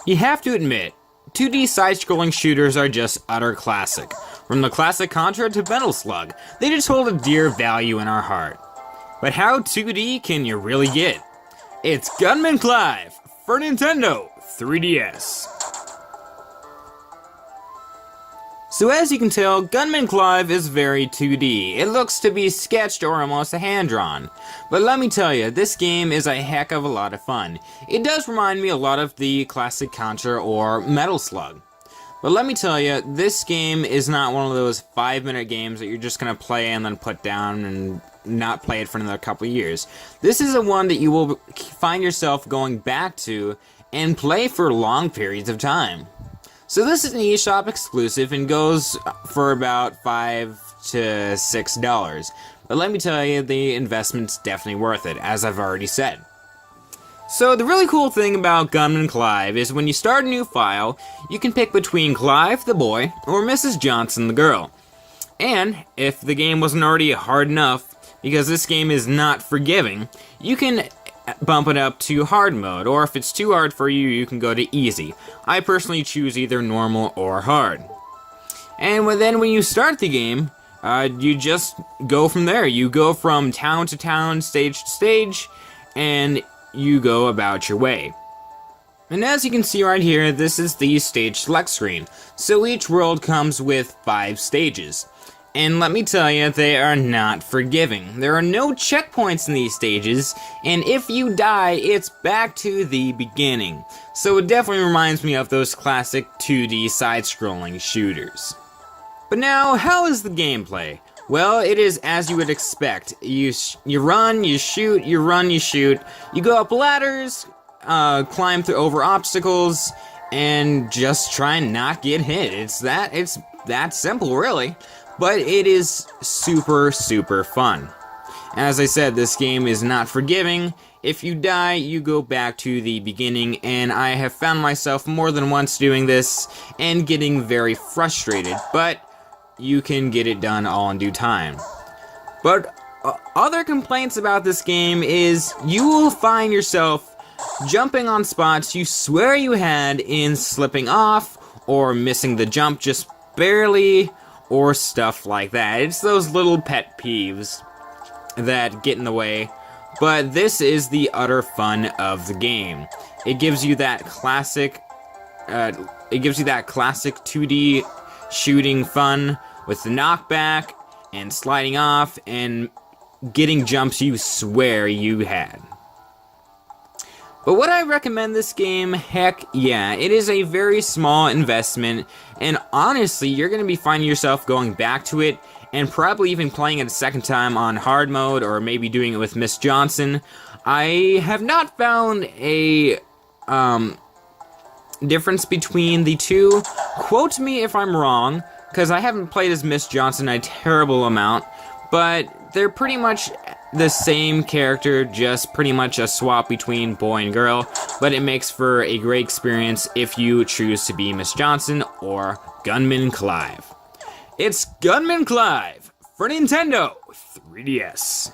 You have to admit, 2D side-scrolling shooters are just utter classic. From the classic Contra to Metal Slug, they just hold a dear value in our heart. But how 2D can you really get? It's Gunman Clive for Nintendo 3DS. So as you can tell, Gunman Clive is very 2D. It looks to be sketched or almost hand-drawn. But let me tell you, this game is a heck of a lot of fun. It does remind me a lot of the classic Contra or Metal Slug. But let me tell you, this game is not one of those 5-minute games that you're just going to play and then put down and not play it for another couple of years. This is a one that you will find yourself going back to and play for long periods of time. So this is an eShop exclusive and goes for about $5 to $6. But let me tell you, the investment's definitely worth it, as I've already said. So the really cool thing about Gunman Clive is when you start a new file, you can pick between Clive, the boy, or Mrs. Johnson, the girl. And if the game wasn't already hard enough, because this game is not forgiving, you can bump it up to hard mode, or if it's too hard for you, you can go to easy. I personally choose either normal or hard. And then when you start the game, you just go from there. You go from town to town, stage to stage, and you go about your way. And as you can see right here, this is the stage select screen. So each world comes with 5 stages. And let me tell you, they are not forgiving. There are no checkpoints in these stages, and if you die, it's back to the beginning. So it definitely reminds me of those classic 2D side-scrolling shooters. But now, how is the gameplay? Well, it is as you would expect. You run, you shoot, you run, you shoot. You go up ladders, climb over obstacles, and just try and not get hit. It's that simple, really. But it is super, super fun. As I said, this game is not forgiving. If you die, you go back to the beginning, and I have found myself more than once doing this and getting very frustrated, but you can get it done all in due time. But other complaints about this game is you will find yourself jumping on spots you swear you had in slipping off or missing the jump just barely, or stuff like that. It's those little pet peeves that get in the way, but this is the utter fun of the game. It gives you that classic 2D shooting fun with the knockback and sliding off and getting jumps you swear you had. But would I recommend this game? Heck yeah, it is a very small investment, and honestly, you're going to be finding yourself going back to it, and probably even playing it a second time on hard mode, or maybe doing it with Miss Johnson. I have not found a difference between the two. Quote me if I'm wrong, because I haven't played as Miss Johnson a terrible amount, but they're pretty much the same character, just pretty much a swap between boy and girl, but it makes for a great experience if you choose to be Miss Johnson or Gunman Clive. It's Gunman Clive for Nintendo 3DS.